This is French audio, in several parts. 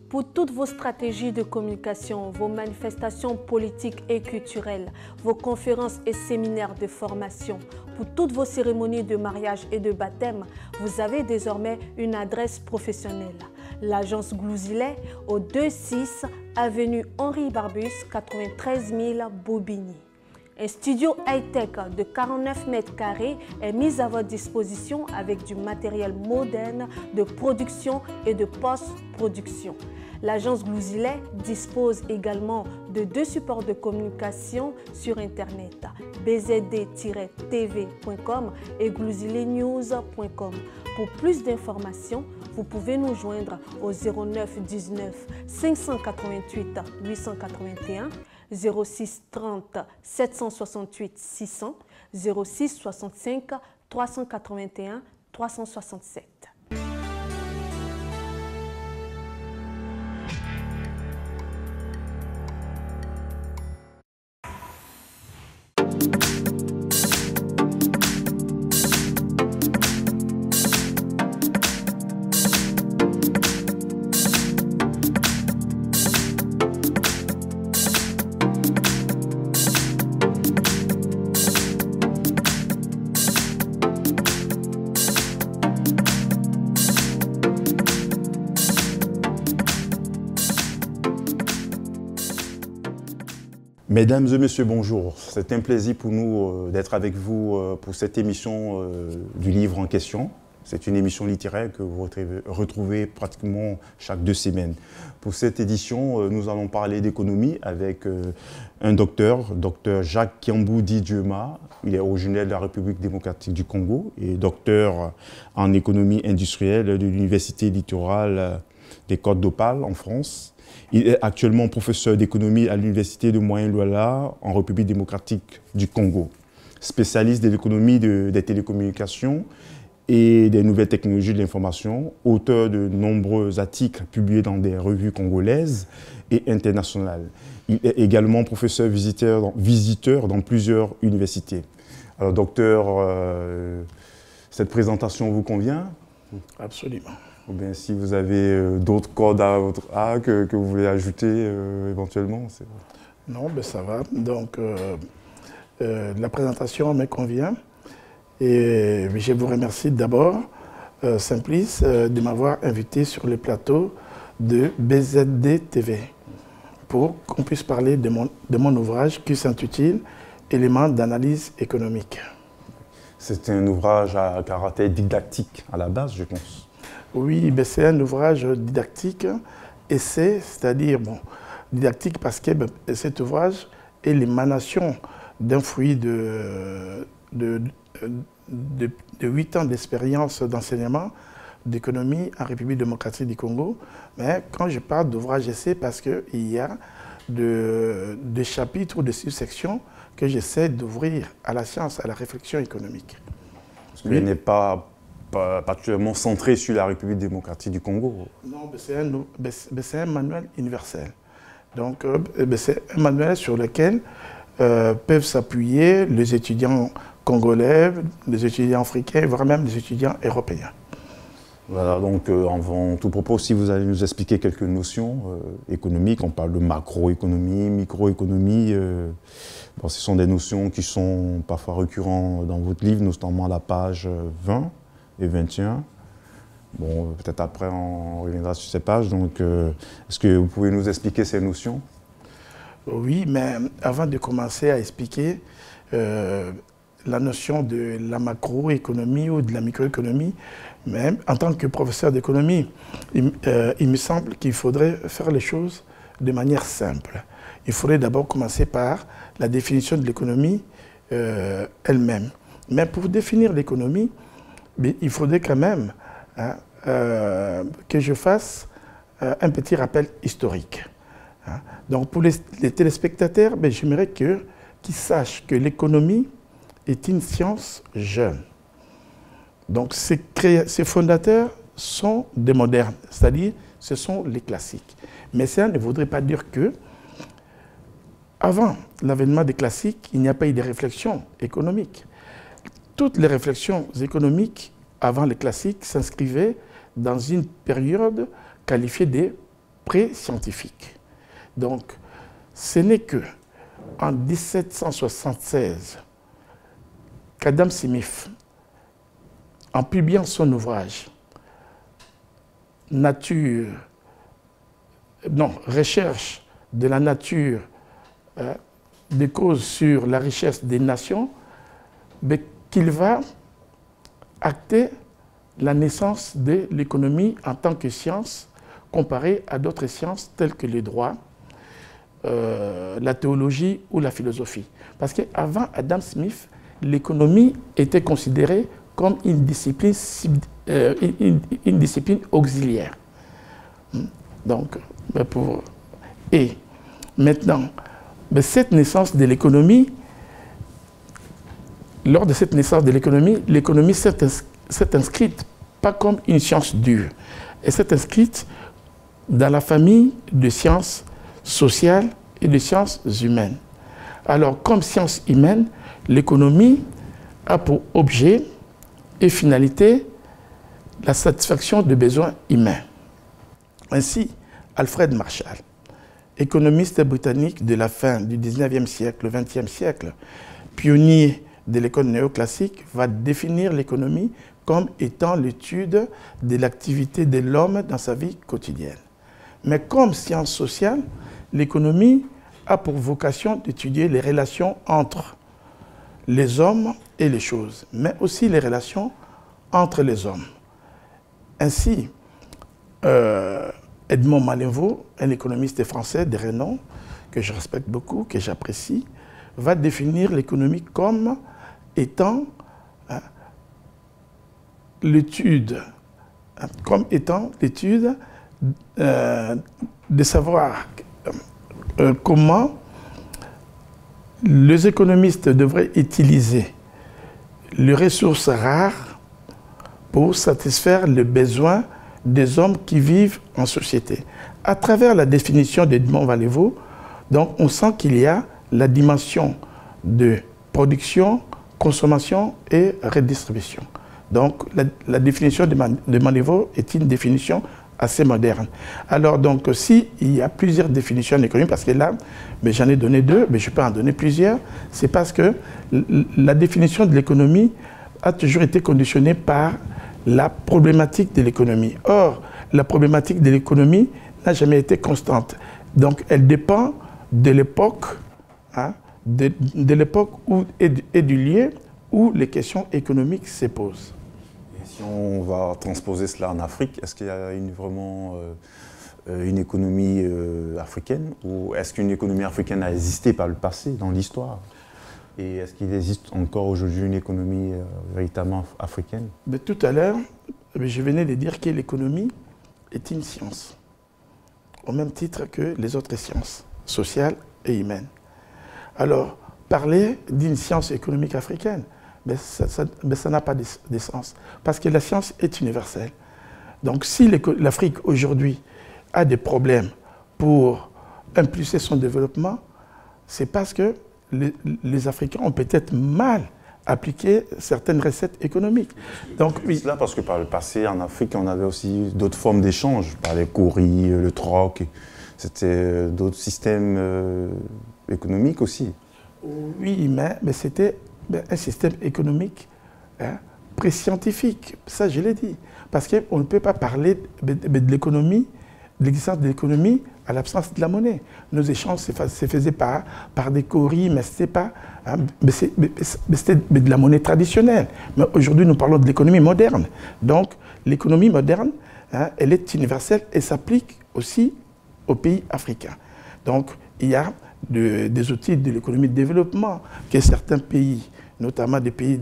Pour toutes vos stratégies de communication, vos manifestations politiques et culturelles, vos conférences et séminaires de formation, pour toutes vos cérémonies de mariage et de baptême, vous avez désormais une adresse professionnelle. L'agence Glouzilet au 26 avenue Henri Barbus, 93 000 Bobigny. Un studio high-tech de 49 mètres carrés est mis à votre disposition avec du matériel moderne de production et de post-production. L'agence Glouzilet dispose également de 2 supports de communication sur Internet, bzd-tv.com et glouziletnews.com. Pour plus d'informations, vous pouvez nous joindre au 09 19 588 881, 06 30 768 600, 06 65 381 367. Mesdames et messieurs, bonjour. C'est un plaisir pour nous d'être avec vous pour cette émission du livre en question. C'est une émission littéraire que vous retrouvez pratiquement chaque 2 semaines. Pour cette édition, nous allons parler d'économie avec un docteur Jacques Kiambou Didiema. Il est originaire de la République démocratique du Congo et docteur en économie industrielle de l'Université littorale des Côtes d'Opale en France. Il est actuellement professeur d'économie à l'Université de Moyen-Luala en République démocratique du Congo. Spécialiste de l'économie des télécommunications et des nouvelles technologies de l'information, auteur de nombreux articles publiés dans des revues congolaises et internationales. Il est également professeur visiteur dans plusieurs universités. Alors docteur, cette présentation vous convient? Absolument. Ou bien si vous avez d'autres codes à votre A que vous voulez ajouter éventuellement. Non, ben ça va. Donc, la présentation me convient. Et je vous remercie d'abord, Simplice, de m'avoir invité sur le plateau de BZD TV pour qu'on puisse parler de mon ouvrage qui s'intitule « Éléments d'analyse économique ». C'est un ouvrage à caractère didactique à la base, je pense. Oui, ben c'est un ouvrage didactique, essai, c'est-à-dire didactique parce que cet ouvrage est l'émanation d'un fruit de 8 ans d'expérience d'enseignement d'économie en République démocratique du Congo. Mais quand je parle d'ouvrage essai, parce qu'il y a des chapitres ou des subsections que j'essaie d'ouvrir à la science, à la réflexion économique. Parce qu'il n'est pas particulièrement centré sur la République démocratique du Congo. Non, c'est un manuel universel. Donc, c'est un manuel sur lequel peuvent s'appuyer les étudiants congolais, les étudiants africains, voire même les étudiants européens. Voilà, donc avant tout propos, si vous allez nous expliquer quelques notions économiques, on parle de macroéconomie, microéconomie, ce sont des notions qui sont parfois récurrentes dans votre livre, notamment à la page 20 et 21. Bon, peut-être après on reviendra sur ces pages, donc est-ce que vous pouvez nous expliquer ces notions? Oui, mais avant de commencer à expliquer la notion de la macroéconomie ou de la microéconomie, même en tant que professeur d'économie, il me semble qu'il faudrait faire les choses de manière simple. Il faudrait d'abord commencer par la définition de l'économie elle-même. Mais pour définir l'économie, il faudrait quand même que je fasse un petit rappel historique. Donc pour les téléspectateurs, j'aimerais qu'ils sachent que l'économie est une science jeune. Donc ses fondateurs sont des modernes, c'est-à-dire ce sont les classiques. Mais ça ne voudrait pas dire que avant l'avènement des classiques, il n'y a pas eu de réflexion économique. Toutes les réflexions économiques avant les classiques s'inscrivaient dans une période qualifiée de pré-scientifique. Donc, ce n'est que en 1776 qu'Adam Smith, en publiant son ouvrage Recherche de la nature des causes sur la richesse des nations, qu'il va acter la naissance de l'économie en tant que science comparée à d'autres sciences telles que le droit, la théologie ou la philosophie. Parce qu'avant Adam Smith, l'économie était considérée comme une discipline auxiliaire. Donc, et maintenant, cette naissance de l'économie, lors de cette naissance de l'économie, l'économie s'est inscrite pas comme une science dure, elle s'est inscrite dans la famille de sciences sociales et de sciences humaines. Alors, comme science humaine, l'économie a pour objet et finalité la satisfaction de besoins humains. Ainsi, Alfred Marshall, économiste britannique de la fin du 19e siècle, le 20e siècle, pionnier de l'école néoclassique, va définir l'économie comme étant l'étude de l'activité de l'homme dans sa vie quotidienne. Mais comme science sociale, l'économie a pour vocation d'étudier les relations entre les hommes et les choses, mais aussi les relations entre les hommes. Ainsi, Edmond Malenvaux, un économiste français de renom, que je respecte beaucoup, que j'apprécie, va définir l'économie comme étant l'étude de savoir comment les économistes devraient utiliser les ressources rares pour satisfaire les besoins des hommes qui vivent en société. À travers la définition d'Edmond Malenvaux, donc on sent qu'il y a la dimension de production, consommation et redistribution. Donc la définition de Malenvaux est une définition assez moderne. Alors donc s'il y a plusieurs définitions d'économie, parce que là, j'en ai donné deux, mais je peux en donner plusieurs, c'est parce que la définition de l'économie a toujours été conditionnée par la problématique de l'économie. Or, la problématique de l'économie n'a jamais été constante. Donc elle dépend de l'époque, de l'époque et du lieu où les questions économiques se posent. Si on va transposer cela en Afrique, est-ce qu'il y a vraiment une économie africaine, ou est-ce qu'une économie africaine a existé par le passé, dans l'histoire? Et est-ce qu'il existe encore aujourd'hui une économie véritablement africaine? Mais tout à l'heure, je venais de dire que l'économie est une science, au même titre que les autres sciences, sociales et humaines. Alors, parler d'une science économique africaine, ça n'a pas de sens, parce que la science est universelle. Donc si l'Afrique aujourd'hui a des problèmes pour impulser son développement, c'est parce que les Africains ont peut-être mal appliqué certaines recettes économiques. Donc, oui. C'est là parce que par le passé, en Afrique, on avait aussi d'autres formes d'échange, par les cauries, le troc, c'était d'autres systèmes économiques aussi. Oui, mais c'était un système économique pré-scientifique, ça je l'ai dit. Parce qu'on ne peut pas parler de l'économie, de l'existence de l'économie à l'absence de la monnaie. Nos échanges se faisaient par des cauries, mais c'était de la monnaie traditionnelle. Mais aujourd'hui, nous parlons de l'économie moderne. Donc, l'économie moderne, elle est universelle et s'applique aussi aux pays africains. Donc, il y a des outils de l'économie de développement que certains pays, notamment des pays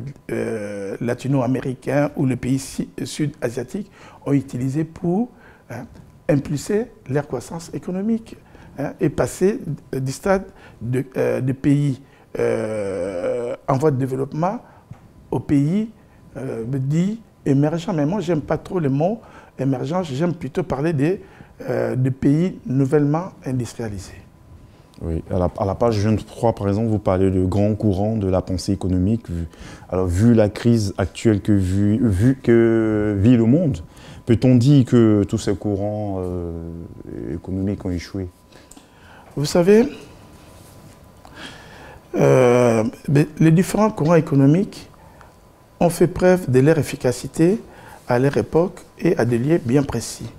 latino-américains ou les pays sud-asiatiques, ont utilisé pour impulser leur croissance économique et passer du stade de pays en voie de développement aux pays dits émergents. Mais moi, je n'aime pas trop le mot émergent, j'aime plutôt parler de pays nouvellement industrialisés. Oui, à la page 23, par exemple, vous parlez de grands courants de la pensée économique. Alors, vu la crise actuelle que vit le monde, Peut-on dire que tous ces courants économiques ont échoué? Vous savez, les différents courants économiques ont fait preuve de leur efficacité à leur époque et à des lieux bien précis.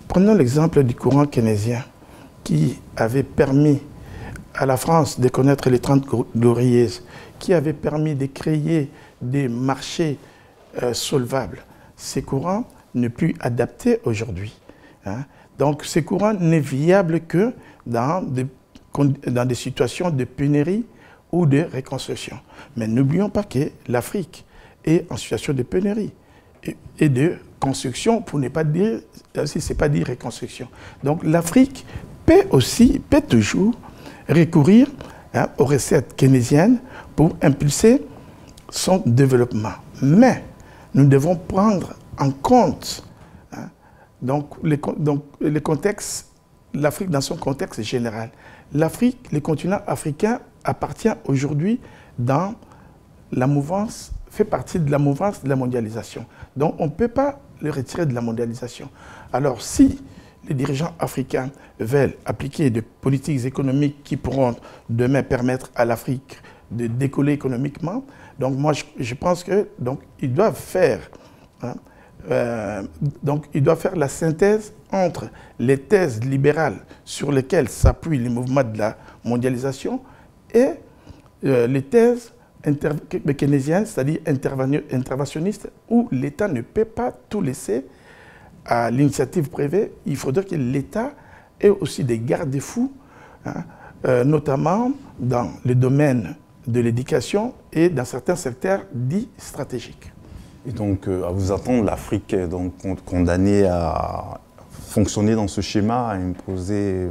Prenons l'exemple du courant keynésien qui avait permis à la France de connaître les 30 glorieuses, qui avait permis de créer des marchés solvables. Ces courants ne plus adaptés aujourd'hui. Hein. Donc ces courants n'est viable que dans des situations de pénurie ou de reconstruction. Mais n'oublions pas que l'Afrique est en situation de pénurie et de construction, pour ne pas dire, si ce n'est pas dire reconstruction. Donc l'Afrique peut toujours recourir aux recettes keynésiennes pour impulser son développement. Mais nous devons prendre en compte le contexte, l'Afrique dans son contexte général. L'Afrique, le continent africain appartient aujourd'hui dans la mouvance, fait partie de la mouvance de la mondialisation. Donc on ne peut pas le retirer de la mondialisation. Alors si les dirigeants africains veulent appliquer des politiques économiques qui pourront demain permettre à l'Afrique de décoller économiquement, donc moi je pense que ils doivent faire la synthèse entre les thèses libérales sur lesquelles s'appuient les mouvements de la mondialisation et les thèses keynésiennes, c'est-à-dire interventionnistes, où l'État ne peut pas tout laisser à l'initiative privée. Il faudrait que l'État ait aussi des garde-fous, notamment dans le domaine de l'éducation et dans certains secteurs dits stratégiques. Et donc, à vous attendre, l'Afrique est donc condamnée à fonctionner dans ce schéma imposé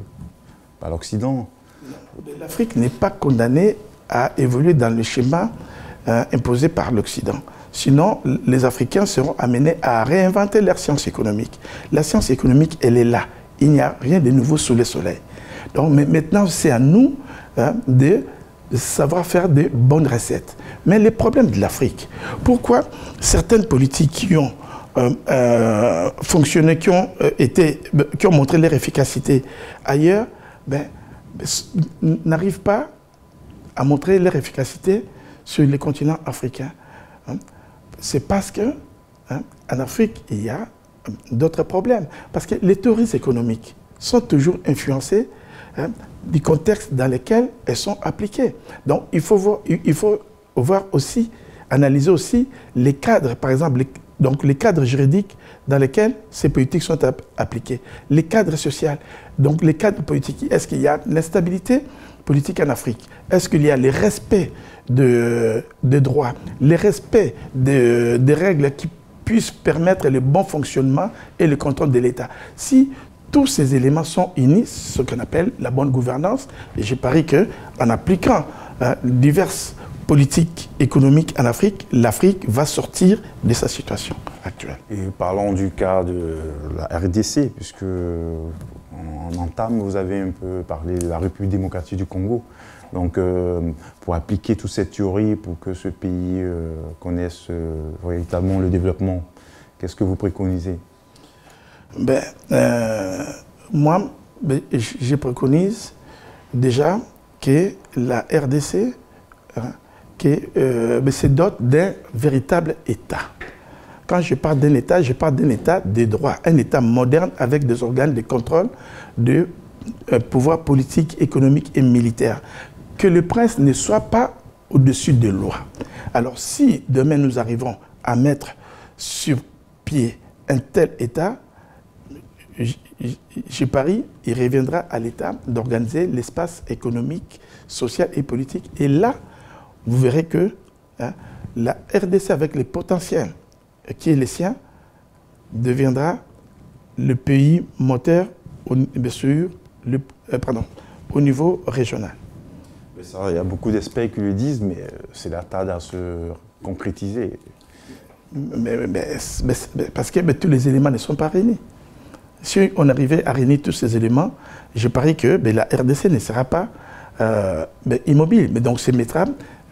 par l'Occident? L'Afrique n'est pas condamnée à évoluer dans le schéma imposé par l'Occident. Sinon, les Africains seront amenés à réinventer leur science économique. La science économique, elle est là. Il n'y a rien de nouveau sous le soleil. Donc maintenant, c'est à nous de savoir faire de bonnes recettes. Mais les problèmes de l'Afrique, pourquoi certaines politiques qui ont fonctionné, qui ont montré leur efficacité ailleurs, n'arrivent pas à montrer leur efficacité sur le continent africain? C'est parce que en Afrique, il y a d'autres problèmes. Parce que les théories économiques sont toujours influencées du contexte dans lequel elles sont appliquées. Donc, il faut voir aussi, analyser aussi les cadres, par exemple, les cadres juridiques dans lesquels ces politiques sont appliquées. Les cadres sociaux, donc les cadres politiques. Est-ce qu'il y a l'instabilité politique en Afrique? Est-ce qu'il y a le respect de droits, le respect des règles qui puissent permettre le bon fonctionnement et le contrôle de l'État? Si tous ces éléments sont unis, ce qu'on appelle la bonne gouvernance, et je parie qu'en appliquant diverses politiques économiques en Afrique, l'Afrique va sortir de sa situation actuelle. Et parlons du cas de la RDC, puisque en entame, vous avez un peu parlé de la République démocratique du Congo. Donc, pour appliquer toute cette théorie, pour que ce pays connaisse véritablement le développement, qu'est-ce que vous préconisez? Moi, je préconise déjà que la RDC se dote d'un véritable État. Quand je parle d'un État de droit, un État moderne avec des organes de contrôle de pouvoir politique, économique et militaire. Que le prince ne soit pas au-dessus des lois. Alors si demain nous arrivons à mettre sur pied un tel État, je parie, il reviendra à l'État d'organiser l'espace économique, social et politique. Et là, vous verrez que la RDC, avec les potentiels qui est le sien, deviendra le pays moteur au niveau régional. Il y a beaucoup d'experts qui le disent, mais c'est la tâche à se concrétiser. Parce que tous les éléments ne sont pas réunis. Si on arrivait à réunir tous ces éléments, je parie que la RDC ne sera pas immobile, mais donc se mettra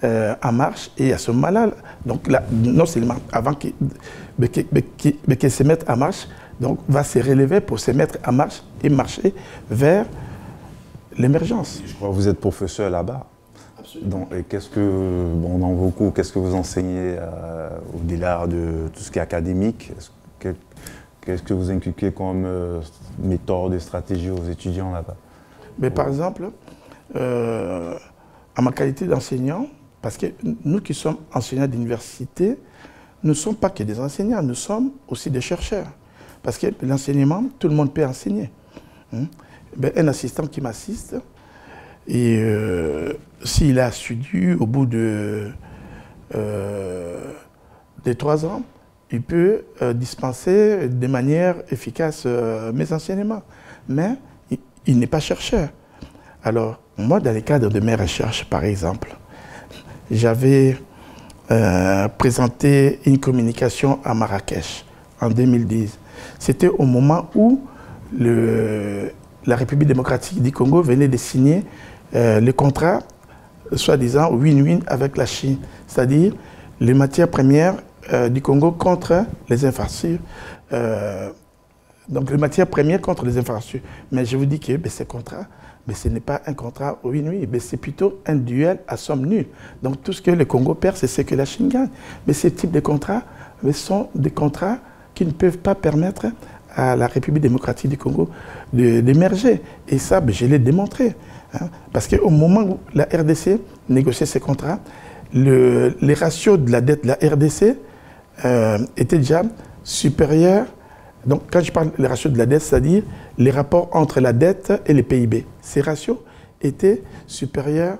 en marche. Et à ce moment-là, donc là, non seulement avant que qui se mettent en marche, donc va se relever pour se mettre en marche et marcher vers l'émergence. Je crois que vous êtes professeur là-bas. Donc, et qu'est-ce que, bon, dans vos cours, qu'est-ce que vous enseignez au-delà de tout ce qui est académique? Qu'est-ce que vous inculquez comme méthode et stratégie aux étudiants là-bas? Mais par exemple, à ma qualité d'enseignant, parce que nous qui sommes enseignants d'université, nous ne sommes pas que des enseignants, nous sommes aussi des chercheurs. Parce que l'enseignement, tout le monde peut enseigner. Ben, un assistant qui m'assiste, et s'il est assidu au bout de 3 ans, il peut dispenser de manière efficace mes enseignements. Mais il n'est pas chercheur. Alors, moi, dans le cadre de mes recherches, par exemple, j'avais présenté une communication à Marrakech en 2010. C'était au moment où la République démocratique du Congo venait de signer le contrat, soi-disant win-win avec la Chine, c'est-à-dire les matières premières du Congo contre les infrastructures. Donc les matières premières contre les infrastructures. Mais je vous dis que ce contrat, ce n'est pas un contrat win-win, c'est plutôt un duel à somme nulle. Donc tout ce que le Congo perd, c'est ce que la Chine gagne. Mais ces types de contrats sont des contrats qui ne peuvent pas permettre à la République démocratique du Congo d'émerger. Et ça, je l'ai démontré. Parce qu'au moment où la RDC négociait ces contrats, les ratios de la dette de la RDC étaient déjà supérieurs. Donc quand je parle des ratios de la dette, c'est-à-dire les rapports entre la dette et le PIB. Ces ratios étaient supérieurs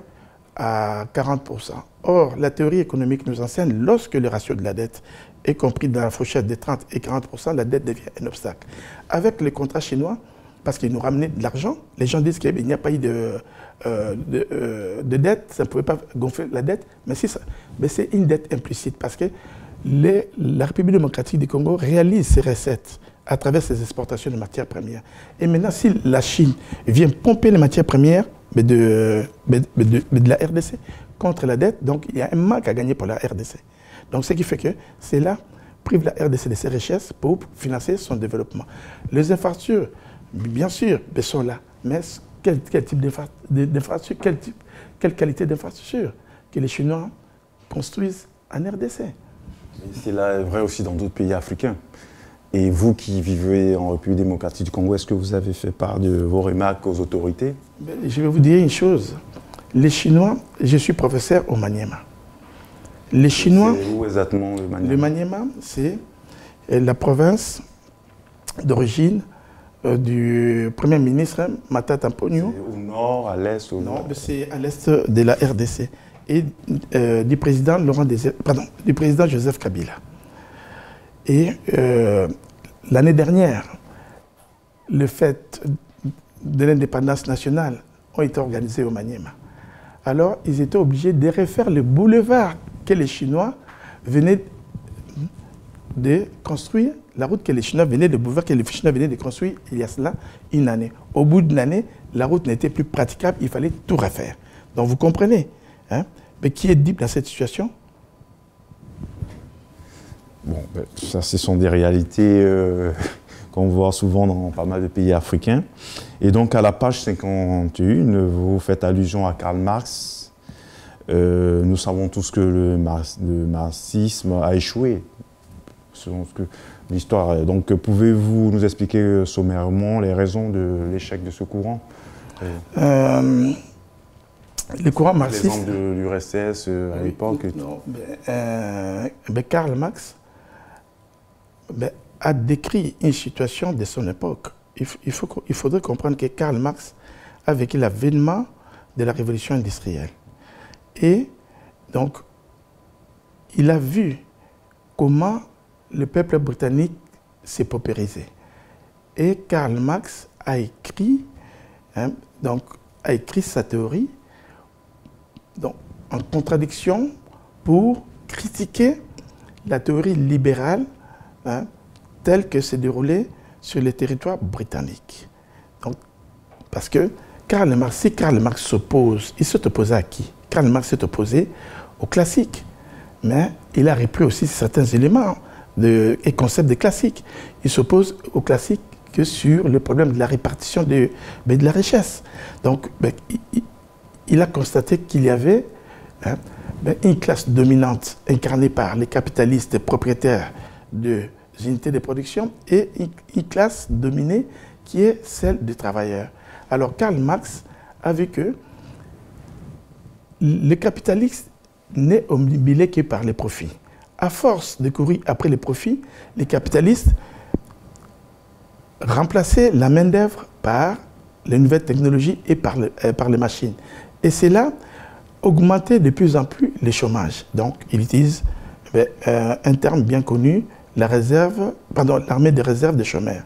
à 40%. Or, la théorie économique nous enseigne, lorsque le ratio de la dette est compris dans la fourchette de 30 et 40%, la dette devient un obstacle. Avec les contrats chinois, parce qu'ils nous ramenaient de l'argent, les gens disent qu'il n'y a pas eu de dette, ça ne pouvait pas gonfler la dette, mais c'est une dette implicite, parce que la République démocratique du Congo réalise ses recettes à travers ses exportations de matières premières. Et maintenant, si la Chine vient pomper les matières premières de la RDC contre la dette, donc il y a un manque à gagner pour la RDC. Donc ce qui fait que cela prive la RDC de ses richesses pour financer son développement. Les infrastructures, bien sûr, sont là, mais quel type d'infrastructure, quelle qualité d'infrastructure que les Chinois construisent en RDC? C'est là vrai aussi dans d'autres pays africains. Et vous qui vivez en République démocratique du Congo, est-ce que vous avez fait part de vos remarques aux autorités? Je vais vous dire une chose. Les Chinois, je suis professeur au Maniema. Les Chinois... C'est où exactement le Maniema? Le Maniema, c'est la province d'origine du Premier ministre Matata Ponyo. Au nord, à l'est, au nord? Non, c'est à l'est de la RDC. Et du président Joseph Kabila. Et l'année dernière, les fêtes de l'indépendance nationale ont été organisées au Maniema. Alors, ils étaient obligés de refaire le boulevard que les Chinois venaient de construire, la route que les Chinois venaient de boulevard que les Chinois venaient de construire il y a cela une année. Au bout d'une année, la route n'était plus praticable, il fallait tout refaire. Donc vous comprenez, hein? Mais qui est dit dans cette situation? Bon, ça, ce sont des réalités qu'on voit souvent dans pas mal de pays africains. Et donc, à la page 51, vous faites allusion à Karl Marx. Nous savons tous que le marxisme a échoué, selon ce que l'histoire. Donc, pouvez-vous nous expliquer sommairement les raisons de l'échec de ce courant? Le courant marxiste... L'exemple de l'URSS à l'époque. Non, Karl Marx a décrit une situation de son époque. Il faudrait comprendre que Karl Marx a vécu l'avènement de la révolution industrielle. Et donc, il a vu comment le peuple britannique s'est paupérisé. Et Karl Marx a écrit, sa théorie donc, en contradiction pour critiquer la théorie libérale telle que s'est déroulée sur les territoires britanniques. Donc, parce que si Karl Marx s'oppose, il s'est opposé à qui? Karl Marx s'est opposé aux classiques, mais il a repris aussi certains éléments et concept des classiques. Il s'oppose aux classiques que sur le problème de la répartition de la richesse. Donc, il a constaté qu'il y avait une classe dominante incarnée par les capitalistes propriétaires de unités de production et une classe dominée qui est celle des travailleurs. Alors Karl Marx a vu que le capitaliste n'est omnibulé que par les profits. À force de courir après les profits, les capitalistes remplaçaient la main-d'œuvre par les nouvelles technologies et par les machines. Et c'est là augmenter de plus en plus le chômage. Donc, il utilise un terme bien connu, l'armée des réserves des chômeurs.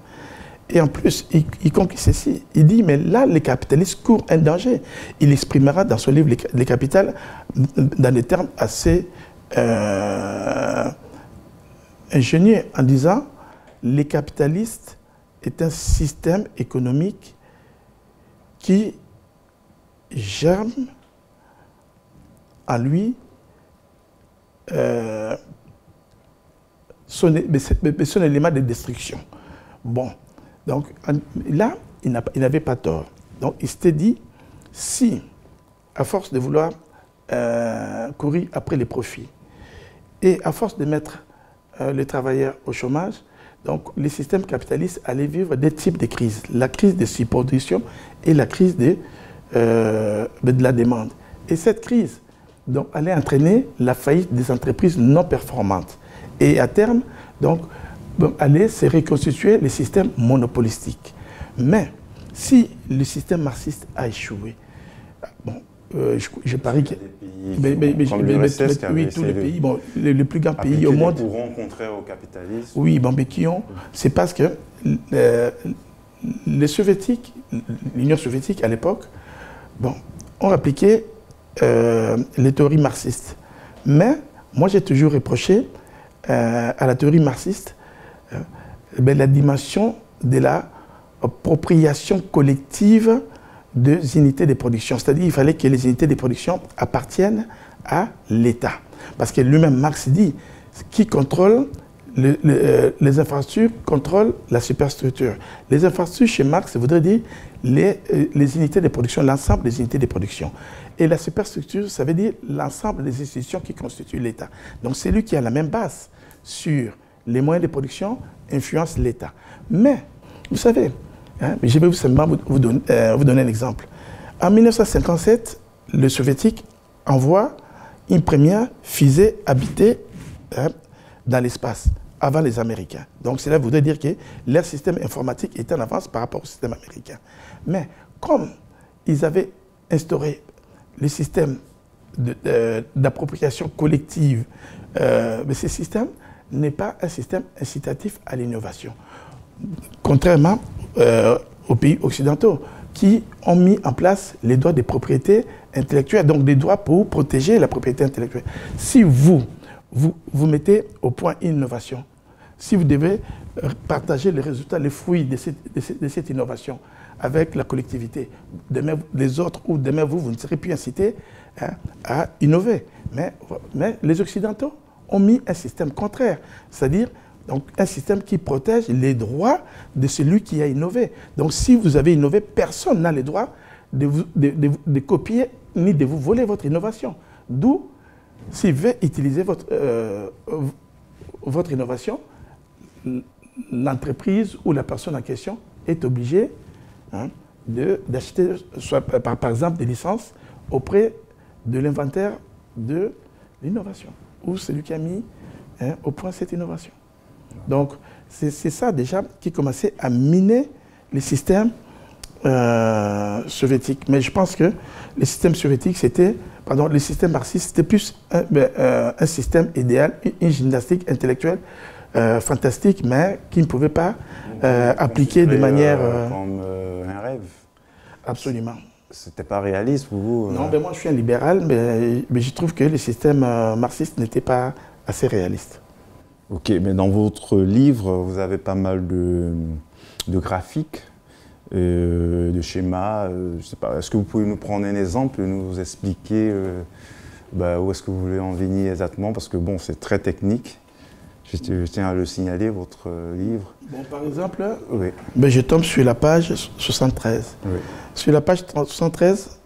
Et en plus, il conclut ceci. Il dit, mais là, les capitalistes courent un danger. Il exprimera dans son livre « Les Capitales » dans des termes assez ingénieux en disant « Les capitalistes est un système économique qui germe en lui son élément de destruction. » Bon, donc là, il n'avait pas tort. Donc il s'était dit, si, à force de vouloir courir après les profits, et à force de mettre les travailleurs au chômage, donc les systèmes capitalistes allaient vivre des types de crises. La crise de surproduction et la crise de la demande. Et cette crise donc, allait entraîner la faillite des entreprises non performantes. Et à terme, donc, allait se reconstituer les systèmes monopolistiques. Mais si le système marxiste a échoué, bon, je parie que... Oui, tous les pays, bon, les plus grands pays au monde... Courants contraires au capitalisme. Oui, bon, mais qui ont... C'est parce que les soviétiques, l'Union soviétique à l'époque, bon, ont appliqué les théories marxistes. Mais moi, j'ai toujours reproché à la théorie marxiste la dimension de la appropriation collective des unités de production. C'est-à-dire qu'il fallait que les unités de production appartiennent à l'État. Parce que lui-même, Marx dit, qui contrôle les infrastructures contrôle la superstructure. Les infrastructures chez Marx, ça voudrait dire les unités de production, l'ensemble des unités de production. Et la superstructure, ça veut dire l'ensemble des institutions qui constituent l'État. Donc c'est lui qui a la même base sur les moyens de production, influence l'État. Mais, vous savez, hein, je vais simplement vous donner un exemple. En 1957, le soviétique envoie une première fusée habitée dans l'espace, avant les Américains. Donc cela voudrait dire que leur système informatique était en avance par rapport au système américain. Mais comme ils avaient instauré le système d'appropriation collective, mais ce système n'est pas un système incitatif à l'innovation. Contrairement aux pays occidentaux qui ont mis en place les droits des propriétés intellectuelles, donc des droits pour protéger la propriété intellectuelle. Si vous mettez au point une innovation, si vous devez partager les résultats, les fruits de cette innovation avec la collectivité, demain les autres ou demain vous ne serez plus incités à innover. Mais les Occidentaux ont mis un système contraire, c'est-à-dire donc, un système qui protège les droits de celui qui a innové. Donc si vous avez innové, personne n'a le droit de copier ni de vous voler votre innovation. D'où, s'il veut utiliser votre innovation, l'entreprise ou la personne en question est obligée d'acheter, par exemple, des licences auprès de l'inventaire de l'innovation, ou celui qui a mis au point cette innovation. Donc, c'est ça déjà qui commençait à miner les systèmes soviétiques. Mais je pense que les systèmes soviétiques, le système marxiste, c'était plus un système idéal, une gymnastique intellectuelle fantastique, mais qui ne pouvait pas appliquer de manière... comme un rêve. Absolument. C'était pas réaliste pour vous? Non, mais moi je suis un libéral, mais je trouve que le système marxiste n'était pas assez réaliste. Ok, mais dans votre livre, vous avez pas mal de graphiques, de schémas. Je sais pas, est-ce que vous pouvez nous prendre un exemple, nous expliquer où est-ce que vous voulez en venir exactement? Parce que bon, c'est très technique. Je tiens à le signaler, votre livre. Bon, par exemple, oui. Ben, je tombe sur la page 73. Oui. Sur la page 73,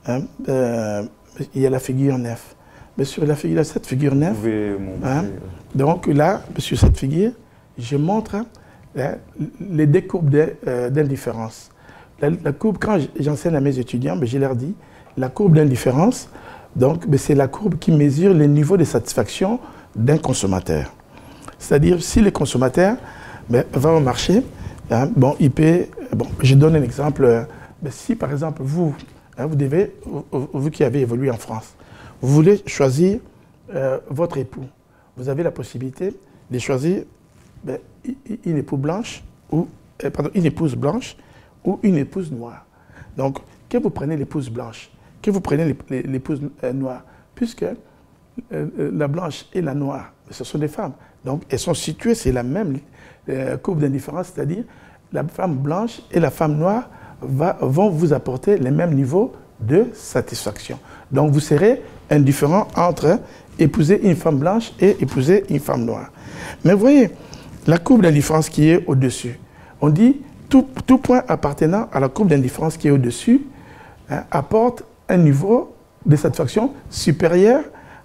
hein, il y a la figure 9. Mais sur cette figure 9, donc là, sur cette figure, je montre les deux courbes d'indifférence. La courbe, quand j'enseigne à mes étudiants, je leur dis, la courbe d'indifférence, donc c'est la courbe qui mesure le niveau de satisfaction d'un consommateur. C'est-à-dire, si le consommateur va au marché, hein, bon, il paie, bon, je donne un exemple, si par exemple vous, hein, vous qui avez évolué en France, vous voulez choisir votre époux, vous avez la possibilité de choisir une épouse blanche ou une épouse blanche ou une épouse noire. Donc, que vous prenez l'épouse blanche, que vous prenez l'épouse noire, puisque la blanche et la noire, ce sont des femmes. Donc, elles sont situées, c'est la même courbe d'indifférence, c'est-à-dire la femme blanche et la femme noire vont vous apporter les mêmes niveaux de satisfaction. Donc, vous serez indifférent entre épouser une femme blanche et épouser une femme noire. Mais vous voyez, la courbe d'indifférence qui est au-dessus, on dit tout point appartenant à la courbe d'indifférence qui est au-dessus hein, apporte un niveau de satisfaction supérieur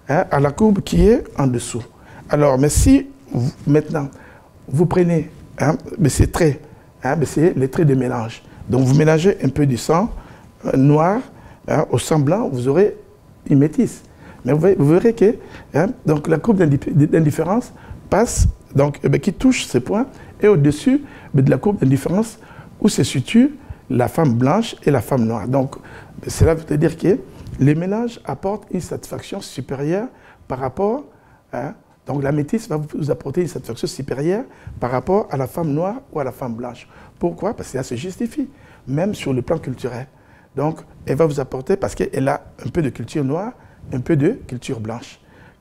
hein, à la courbe qui est en dessous. Alors, mais si maintenant vous prenez hein, ces traits, hein, c'est les traits de mélange. Donc vous mélangez un peu du sang noir hein, au sang blanc, vous aurez une métisse. Mais vous verrez que hein, donc la courbe d'indifférence passe, donc, qui touche ce point, et au-dessus de la courbe d'indifférence où se situe la femme blanche et la femme noire. Donc cela veut dire que les mélanges apportent une satisfaction supérieure par rapport à... Donc la métisse va vous apporter une satisfaction supérieure par rapport à la femme noire ou à la femme blanche. Pourquoi? Parce que ça se justifie, même sur le plan culturel. Donc elle va vous apporter, parce qu'elle a un peu de culture noire, un peu de culture blanche.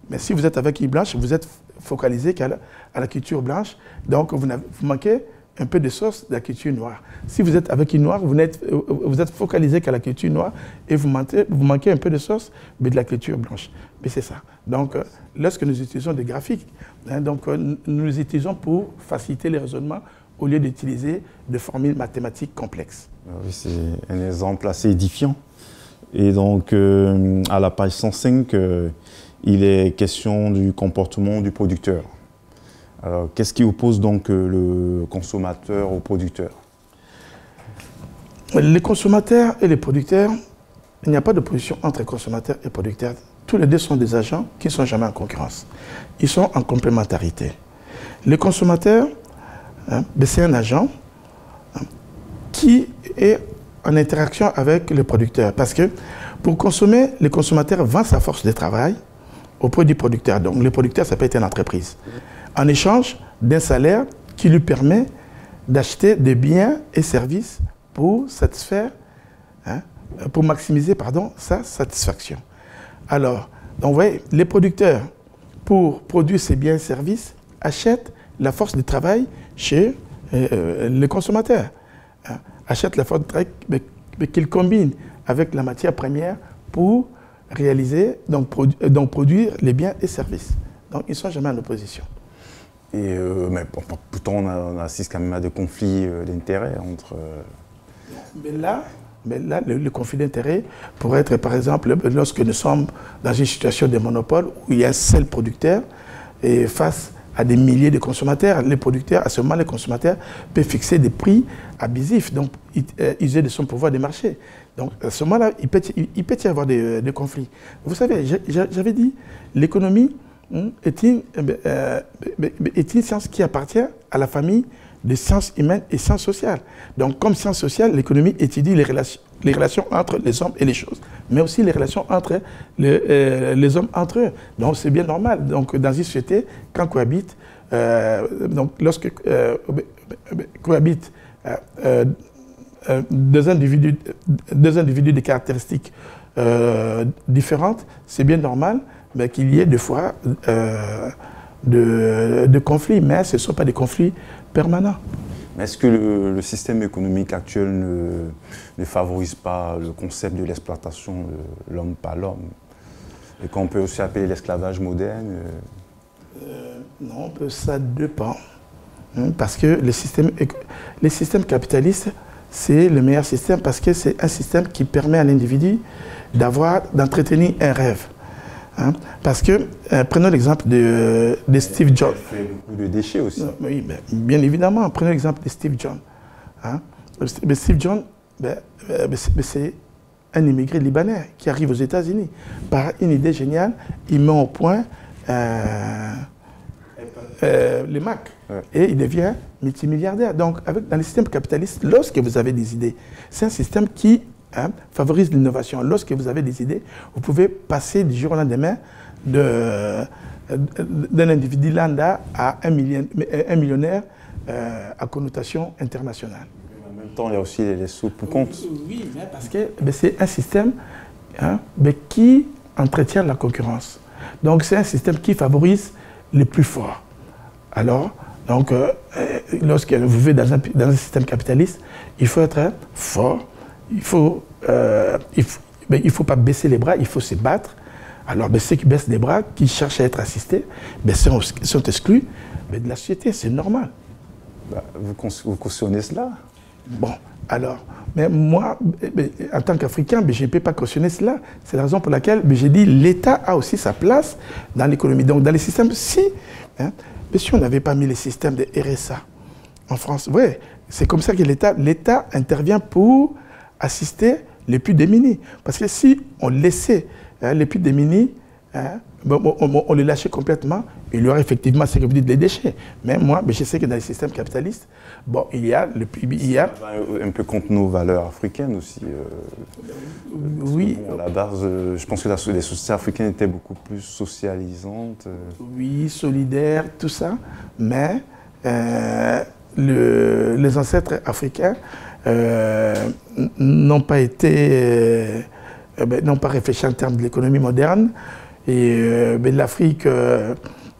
Mais si vous êtes avec une blanche, vous êtes focalisé qu'à la culture blanche, donc vous manquez un peu de sauce de la culture noire. Si vous êtes avec une noire, vous êtes focalisé qu'à la culture noire et vous manquez un peu de sauce mais de la culture blanche. Mais c'est ça. Donc, lorsque nous utilisons des graphiques, hein, donc, nous les utilisons pour faciliter les raisonnements au lieu d'utiliser des formules mathématiques complexes. Oui, c'est un exemple assez édifiant. Et donc, à la page 105, il est question du comportement du producteur. Alors, qu'est-ce qui oppose donc le consommateur au producteur? Les consommateurs et les producteurs, il n'y a pas d'opposition entre consommateurs et producteurs. Tous les deux sont des agents qui ne sont jamais en concurrence. Ils sont en complémentarité. Le consommateur, hein, c'est un agent hein, qui est en interaction avec le producteur. Parce que pour consommer, le consommateur vend sa force de travail auprès du producteur. Donc le producteur, ça peut être une entreprise. En échange d'un salaire qui lui permet d'acheter des biens et services pour satisfaire, hein, pour maximiser pardon, sa satisfaction. Alors, donc, vous voyez, les producteurs, pour produire ces biens et services, achètent la force de travail chez les consommateurs. Hein, achètent la force de travail qu'ils combinent avec la matière première pour réaliser, donc produire les biens et services. Donc, ils ne sont jamais en opposition. Et mais pourtant, on assiste quand même à des conflits d'intérêts entre... Mais là, le conflit d'intérêts pourrait être, par exemple, lorsque nous sommes dans une situation de monopole où il y a un seul producteur et face à des milliers de consommateurs, les producteurs, à ce moment, les consommateurs peuvent fixer des prix abusifs, donc user de son pouvoir de marché. Donc, à ce moment-là, il peut y avoir des conflits. Vous savez, j'avais dit, l'économie est une science qui appartient à la famille des sciences humaines et sciences sociales. Donc, comme science sociale, l'économie étudie les relations entre les hommes et les choses, mais aussi les relations entre les hommes entre eux. Donc, c'est bien normal. Donc, dans une société, quand cohabitent, donc, lorsque cohabitent deux individus de caractéristiques différentes, c'est bien normal qu'il y ait des fois de conflits, mais ce ne sont pas des conflits permanents. Est-ce que le système économique actuel ne favorise pas le concept de l'exploitation de l'homme par l'homme, et qu'on peut aussi appeler l'esclavage moderne? Non, ça dépend. Parce que les systèmes capitalistes, c'est le meilleur système parce que c'est un système qui permet à l'individu d'entretenir un rêve. Parce que, prenons l'exemple de Steve Jobs. Il fait beaucoup de déchets aussi. Oui, bien évidemment, prenons l'exemple de Steve Jobs. Steve Jobs, c'est un immigré libanais qui arrive aux États-Unis. Par une idée géniale, il met au point les Mac. Ouais. Et il devient multimilliardaire. Donc, dans les systèmes capitalistes, lorsque vous avez des idées, c'est un système qui favorise l'innovation. Lorsque vous avez des idées, vous pouvez passer du jour au lendemain d'un individu lambda à un millionnaire à connotation internationale. En même temps, il y a aussi les sous pour compte. Oui, mais parce que c'est un système qui entretient la concurrence. Donc, c'est un système qui favorise les plus forts. Alors, lorsque vous vivez dans un système capitaliste, il faut être fort, il faut pas baisser les bras, il faut se battre. Alors, ceux qui baissent les bras, qui cherchent à être assistés, sont exclus de la société, c'est normal. Vous cautionnez cela? Bon, alors, mais moi, en tant qu'Africain, je ne peux pas cautionner cela. C'est la raison pour laquelle j'ai dit l'État a aussi sa place dans l'économie. Donc, dans les systèmes, si on n'avait pas mis les systèmes de RSA en France, ouais, c'est comme ça que l'État intervient pour assister les plus démunis. Parce que si on laissait les plus démunis, on les lâchait complètement, il y aurait effectivement, ce que vous dites, les déchets. Mais moi, je sais que dans les systèmes capitalistes, il y a... un peu contre nos valeurs africaines aussi. Oui. À la base, je pense que les sociétés africaines étaient beaucoup plus socialisantes. Oui, solidaires, tout ça. Mais les ancêtres africains n'ont pas réfléchi en termes de l'économie moderne. Et l'Afrique,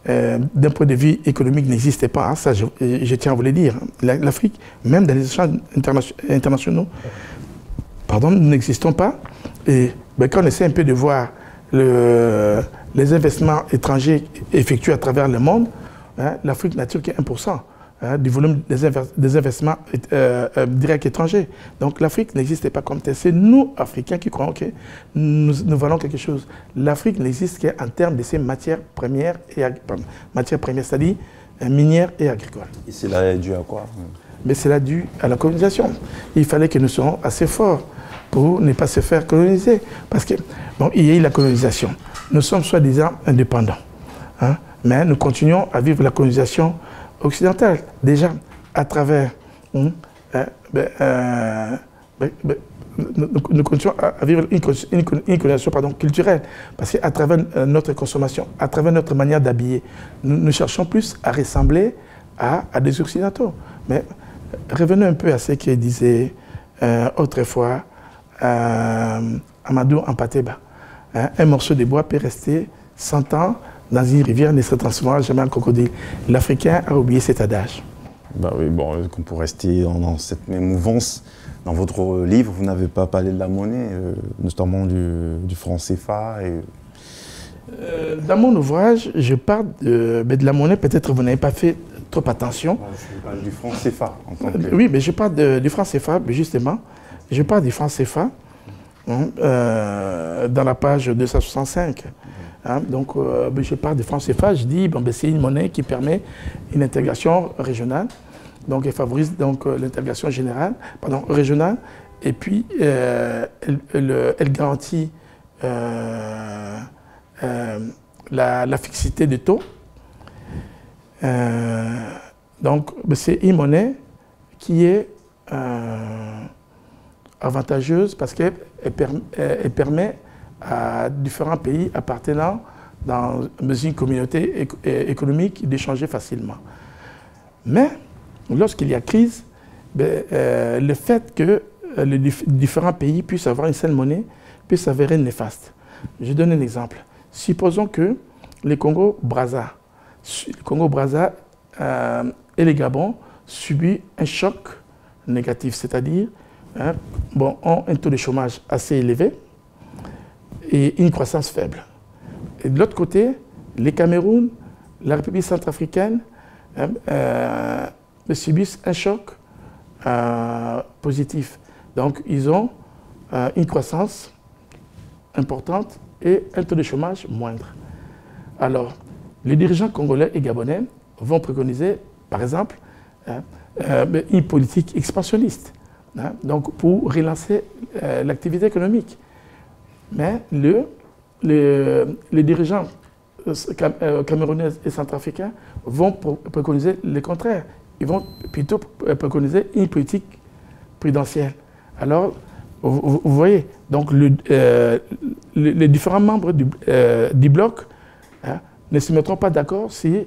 d'un point de vue économique, n'existait pas. Ça, je tiens à vous le dire. L'Afrique, même dans les échanges internationaux, nous n'existons pas. Et quand on essaie un peu de voir les investissements étrangers effectués à travers le monde, l'Afrique n'a que 1%. Du volume des investissements directs étrangers. Donc l'Afrique n'existait pas comme tel. C'est nous, Africains, qui croyons que nous valons quelque chose. L'Afrique n'existe qu'en termes de ses matières premières, c'est-à-dire minières et agricoles. Et cela est dû à quoi? Mais cela est dû à la colonisation. Il fallait que nous soyons assez forts pour ne pas se faire coloniser. Parce que, il y a eu la colonisation. Nous sommes soi-disant indépendants. Mais nous continuons à vivre la colonisation occidentale, déjà, à travers nous continuons à vivre une colonisation culturelle, parce qu'à travers notre consommation, à travers notre manière d'habiller, nous cherchons plus à ressembler à des Occidentaux. Mais revenons un peu à ce que disait autrefois Amadou Hampâté-Bâ. Un morceau de bois peut rester 100 ans dans une rivière, ne se transformera jamais en crocodile. L'Africain a oublié cet adage. Oui, pour rester dans cette même mouvance, dans votre livre, vous n'avez pas parlé de la monnaie, notamment du franc CFA. Dans mon ouvrage, je parle de la monnaie. Peut-être vous n'avez pas fait trop attention. Je parle du franc CFA. Oui, mais je parle du franc CFA, justement. Je parle du franc CFA dans la page 265. Donc, je parle de franc CFA, je dis c'est une monnaie qui permet une intégration régionale, donc elle favorise l'intégration régionale, et puis elle garantit la fixité des taux. Donc, c'est une monnaie qui est avantageuse parce qu'elle permet à différents pays appartenant dans une communauté économique d'échanger facilement. Mais lorsqu'il y a crise, le fait que les différents pays puissent avoir une seule monnaie peut s'avérer néfaste. Je donne un exemple. Supposons que le Congo-Brazza et le Gabon subissent un choc négatif, c'est-à-dire ont un taux de chômage assez élevé et une croissance faible. Et de l'autre côté, le Cameroun la République centrafricaine subissent un choc positif. Donc, ils ont une croissance importante et un taux de chômage moindre. Alors, les dirigeants congolais et gabonais vont préconiser, par exemple, une politique expansionniste, donc pour relancer l'activité économique. Mais les dirigeants camerounais et centrafricains vont préconiser le contraire. Ils vont plutôt préconiser une politique prudentielle. Alors, vous voyez, donc les différents membres du bloc ne se mettront pas d'accord sur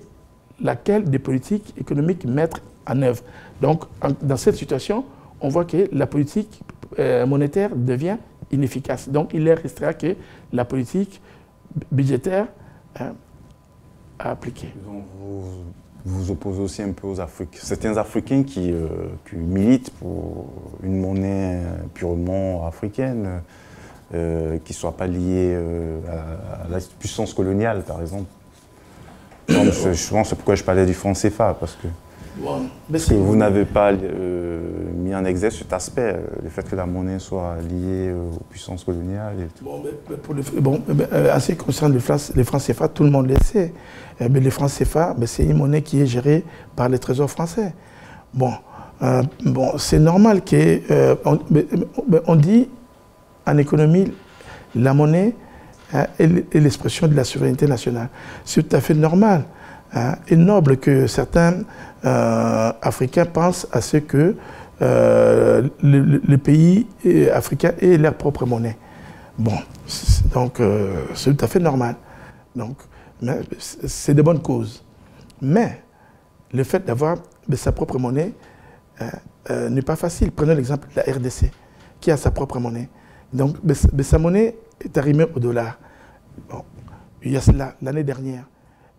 laquelle des politiques économiques mettre en œuvre. Donc, dans cette situation, on voit que la politique monétaire devient inefficace. Donc, il ne restera que la politique budgétaire à appliquer. Donc, vous opposez aussi un peu aux certains Africains qui militent pour une monnaie purement africaine, qui ne soit pas liée à la puissance coloniale, par exemple. Je pense c'est pourquoi je parlais du franc CFA, parce que vous n'avez pas mis en exergue cet aspect, le fait que la monnaie soit liée aux puissances coloniales. Et tout. En ce qui concerne les francs CFA, tout le monde le sait. Les francs CFA, c'est une monnaie qui est gérée par les trésors français. C'est normal qu'on dit en économie, la monnaie est l'expression de la souveraineté nationale. C'est tout à fait normal et noble que certains Africains pensent à ce que les pays africains aient leur propre monnaie. Donc c'est tout à fait normal. Donc, c'est de bonnes causes. Mais le fait d'avoir sa propre monnaie n'est pas facile. Prenons l'exemple de la RDC, qui a sa propre monnaie. Donc, sa monnaie est arrimée au dollar. Il y a cela l'année dernière.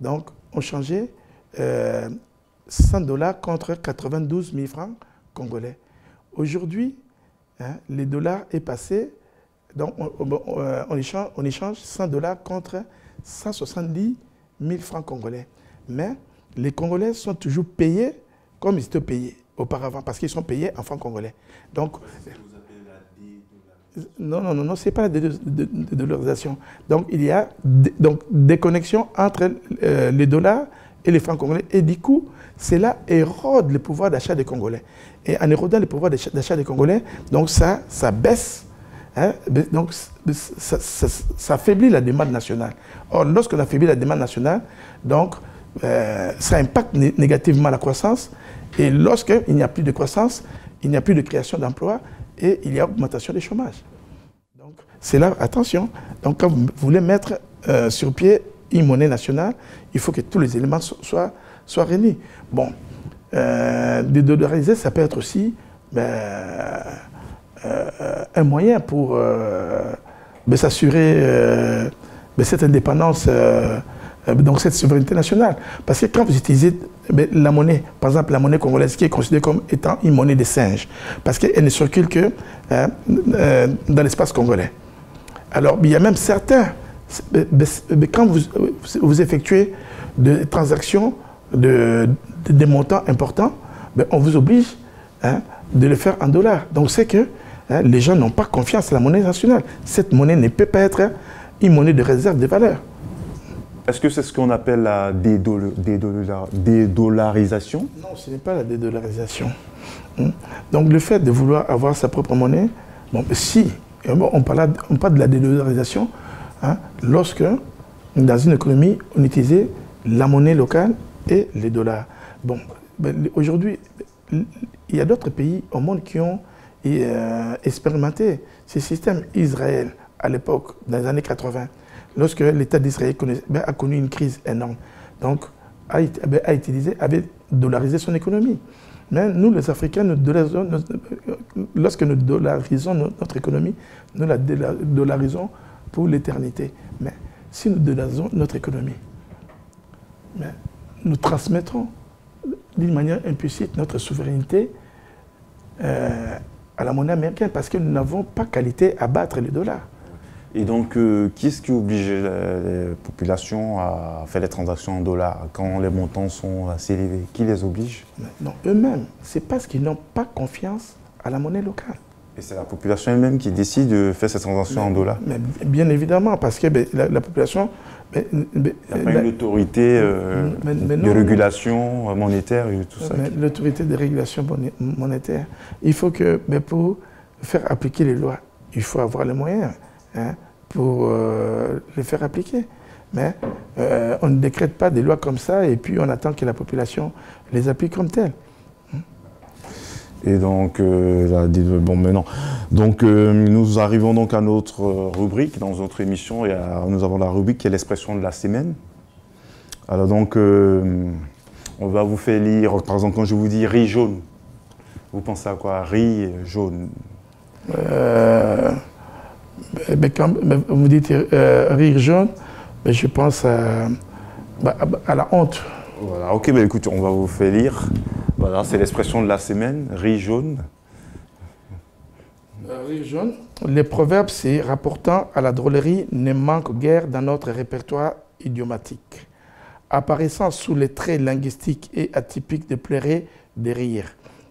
Donc, on changeait 100 $ contre 92 000 francs congolais. Aujourd'hui, le dollar est passé, donc on échange 100 $ contre 170 000 francs congolais. Mais les Congolais sont toujours payés comme ils étaient payés auparavant, parce qu'ils sont payés en francs congolais. Donc, non, ce n'est pas la dédollarisation. Donc, il y a des connexions entre les dollars et les francs congolais. Et du coup, cela érode le pouvoir d'achat des Congolais. Et en érodant le pouvoir d'achat des Congolais, donc ça baisse. Donc, ça affaiblit la demande nationale. Or, lorsqu'on affaiblit la demande nationale, donc, ça impacte négativement la croissance. Et lorsqu'il n'y a plus de croissance, il n'y a plus de création d'emplois et il y a augmentation du chômage. Donc, c'est là, attention. Donc, quand vous voulez mettre sur pied une monnaie nationale, il faut que tous les éléments soient réunis. Dédollariser, ça peut être aussi un moyen pour s'assurer cette indépendance, donc cette souveraineté nationale. Parce que quand vous utilisez la monnaie, par exemple la monnaie congolaise, qui est considérée comme étant une monnaie de singe, parce qu'elle ne circule que dans l'espace congolais. Alors, il y a même certains, quand vous effectuez des transactions de montants importants, on vous oblige de le faire en dollars. Donc, c'est que les gens n'ont pas confiance à la monnaie nationale. Cette monnaie ne peut pas être une monnaie de réserve de valeur. Est-ce que c'est ce qu'on appelle la dédollarisation? Non, ce n'est pas la dédollarisation. Donc, le fait de vouloir avoir sa propre monnaie, on parle de la dédollarisation lorsque, dans une économie, on utilisait la monnaie locale et les dollars. Aujourd'hui, il y a d'autres pays au monde qui ont expérimenté ce système. Israël, à l'époque, dans les années 80, lorsque l'État d'Israël a connu une crise énorme, donc avait dollarisé son économie. Mais nous, les Africains, lorsque nous dollarisons notre économie, nous la dollarisons pour l'éternité. Mais si nous dollarisons notre économie, nous transmettrons d'une manière implicite notre souveraineté à la monnaie américaine, parce que nous n'avons pas qualité à battre les dollars. Et donc, qui est-ce qui oblige les populations à faire les transactions en dollars quand les montants sont assez élevés? Qui les oblige? Non, eux-mêmes. C'est parce qu'ils n'ont pas confiance à la monnaie locale. Et c'est la population elle-même qui décide de faire ces transactions en dollars? Mais bien évidemment, parce que la population... Il n'y a pas une autorité de régulation monétaire et tout ça? L'autorité de régulation monétaire, il faut que, pour faire appliquer les lois, il faut avoir les moyens pour les faire appliquer. Mais on ne décrète pas des lois comme ça et puis on attend que la population les applique comme telles. Et donc, bon, maintenant, donc nous arrivons donc à notre rubrique dans notre émission. Et nous avons la rubrique qui est l'expression de la semaine. Alors donc, on va vous faire lire, par exemple, quand je vous dis riz jaune, vous pensez à quoi? Riz jaune. Quand vous dites riz jaune, je pense à la honte. Voilà, ok, écoute, on va vous faire lire. Voilà, c'est l'expression de la semaine, riz jaune. Riz jaune. Les proverbes, c'est rapportant à la drôlerie, ne manquent guère dans notre répertoire idiomatique. Apparaissant sous les traits linguistiques et atypiques de pleurer, de rire.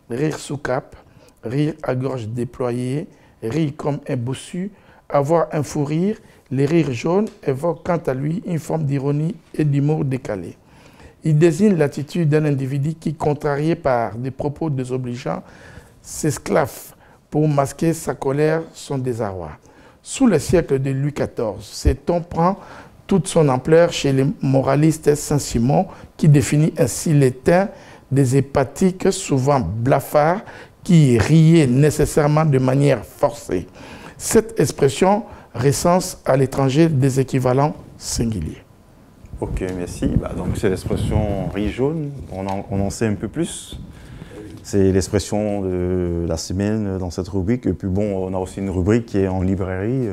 Rire sous cape, rire à gorge déployée, rire comme un bossu, avoir un fou rire. Les rires jaunes évoquent quant à lui une forme d'ironie et d'humour décalé. Il désigne l'attitude d'un individu qui, contrarié par des propos désobligeants, s'esclaffe pour masquer sa colère, son désarroi. Sous le siècle de Louis XIV, ce ton prend toute son ampleur chez les moralistes Saint-Simon, qui définit ainsi les teints des hépatiques, souvent blafards, qui riaient nécessairement de manière forcée. Cette expression recense à l'étranger des équivalents singuliers. Ok, merci. Donc c'est l'expression riz jaune, on en sait un peu plus. C'est l'expression de la semaine dans cette rubrique. Et puis bon, on a aussi une rubrique qui est en librairie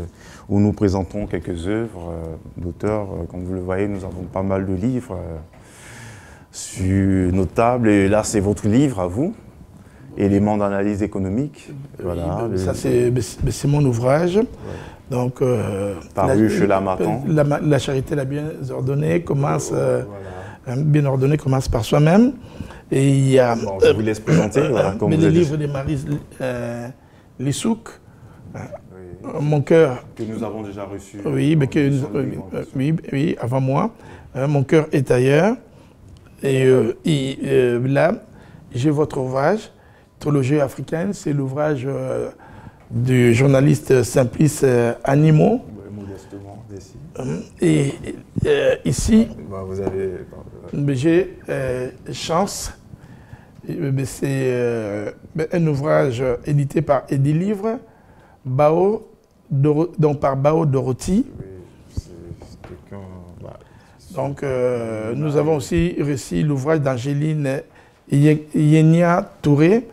où nous présentons quelques œuvres d'auteurs. Comme vous le voyez, nous avons pas mal de livres sur nos tables. Et là, c'est votre livre à vous, Éléments d'analyse économique. Voilà, ça, c'est mon ouvrage. Ouais. Donc, paru chez L'Harmattan. La charité la bien ordonnée commence, bien ordonnée commence par soi-même. Et il y a, bon, je vous laisse présenter. Voilà, comme les livres de Maryse Lissouk, Mon cœur. Que nous avons déjà reçu. Oui, oui, avant moi. Mon cœur est ailleurs. Et là, j'ai votre ouvrage, Théologie africaine, c'est l'ouvrage du journaliste Simplice Animaux. Modestement, d'ici. Et ici, vous avez... j'ai chance. C'est un ouvrage édité par Edilivre, par Bao Dorothy. Oui, donc, nous avons aussi reçu l'ouvrage d'Angéline Yenia Touré,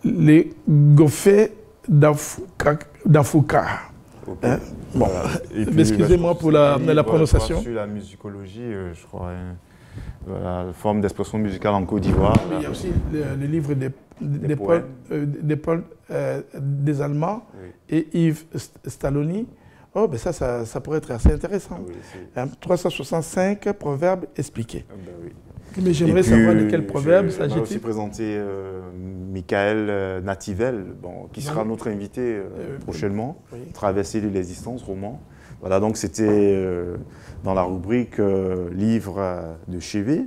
Les Goffets d'Anfouka. Okay. Bon, excusez-moi pour la prononciation. Sur la musicologie, je crois, la forme d'expression musicale en Côte d'Ivoire. Il y a aussi le livre des Paul des Allemands, oui, et Yves Stalloni. Oh, ben ça pourrait être assez intéressant. Oui, 365 proverbes expliqués. Oui. Mais j'aimerais savoir de quel proverbe s'agit-il. On va aussi présenter Michael Nativel, qui sera notre invité prochainement, oui. Traversée de l'existence, roman. Voilà, donc c'était dans la rubrique livre de chevet.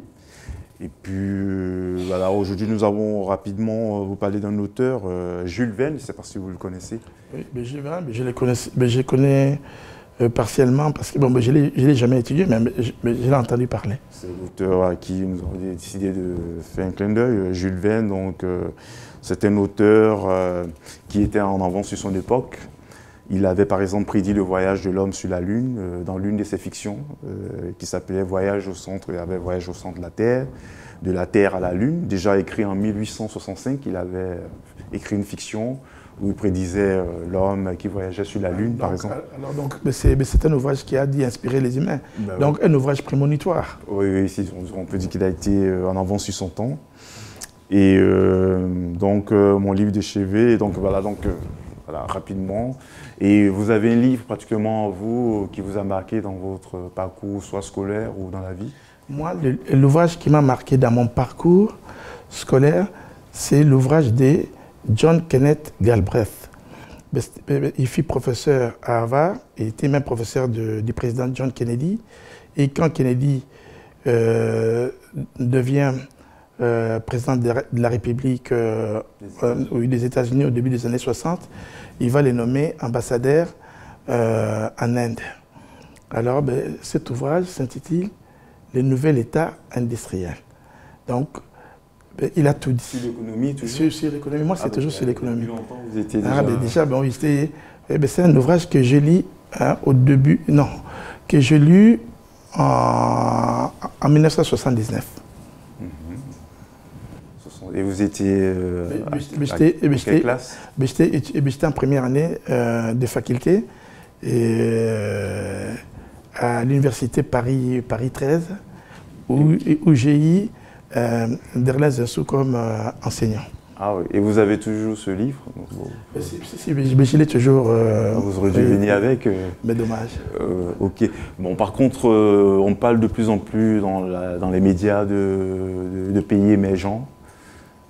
Et puis, voilà, aujourd'hui, nous avons rapidement vous parler d'un auteur, Jules Verne, je ne sais pas si vous le connaissez. Oui, mais Jules Verne, je connais partiellement, parce que je ne l'ai jamais étudié, mais je l'ai entendu parler. C'est l'auteur à qui nous avons décidé de faire un clin d'œil, Jules Verne. Donc, c'est un auteur qui était en avance sur son époque. Il avait par exemple prédit le voyage de l'homme sur la Lune dans l'une de ses fictions qui s'appelait Voyage au centre. Il avait Voyage au centre de la Terre à la Lune. Déjà écrit en 1865, il avait écrit une fiction où il prédisait l'homme qui voyageait sur la Lune, par exemple. Alors donc, c'est un ouvrage qui a dit inspirer les humains. Ben donc oui. Un ouvrage prémonitoire. Oui, on peut dire qu'il a été en avance sur son temps. Et donc mon livre de chevet, donc voilà, donc voilà, rapidement. Et vous avez un livre pratiquement, vous, qui vous a marqué dans votre parcours, soit scolaire ou dans la vie? Moi, l'ouvrage qui m'a marqué dans mon parcours scolaire, c'est l'ouvrage de John Kenneth Galbraith. Il fut professeur à Harvard, il était même professeur du président John Kennedy. Et quand Kennedy devient président de la République des États-Unis au début des années 60, il va les nommer ambassadeurs en Inde. Alors, cet ouvrage s'intitule « Le nouvel État industriel ». Donc, il a tout dit. Sur l'économie, toujours? Sur l'économie. Moi, c'est toujours sur l'économie. Depuis longtemps, vous étiez déjà... c'est un ouvrage que je lis au début... Non, que je lis en 1979. Et vous étiez à quelle classe? J'étais en première année de faculté et, à l'université Paris 13, où j'ai eu Derlin Zensou comme enseignant. Ah oui, et vous avez toujours ce livre? Si, je l'ai toujours. Vous auriez dû venir avec. Mais dommage. Ok. Bon, par contre, on parle de plus en plus dans les médias de pays émergents.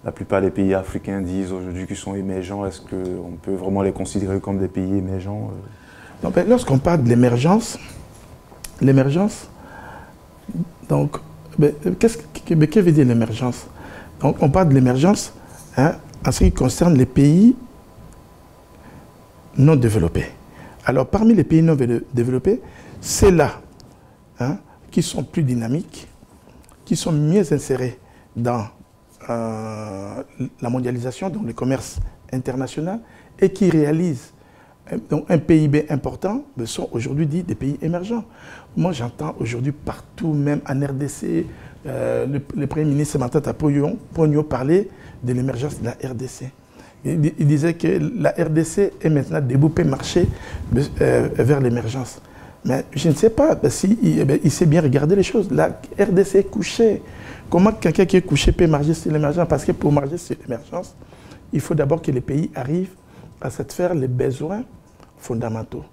La plupart des pays africains disent aujourd'hui qu'ils sont émergents. Est-ce qu'on peut vraiment les considérer comme des pays émergents? Lorsqu'on parle de l'émergence, donc, que veut dire l'émergence? Donc, on parle de l'émergence en ce qui concerne les pays non développés. Alors, parmi les pays non développés, c'est là qui sont plus dynamiques, qui sont mieux insérés dans la mondialisation, donc le commerce international, et qui réalisent donc un PIB important, sont aujourd'hui dits des pays émergents. Moi, j'entends aujourd'hui partout, même en RDC, le Premier ministre Matata Pogno parler de l'émergence de la RDC. Il disait que la RDC est maintenant déboupée marché vers l'émergence. Mais je ne sais pas il sait bien regarder les choses. La RDC est couchée. Comment quelqu'un qui est couché peut marcher sur l'émergence? Parce que pour marcher sur l'émergence, il faut d'abord que les pays arrivent à satisfaire les besoins fondamentaux.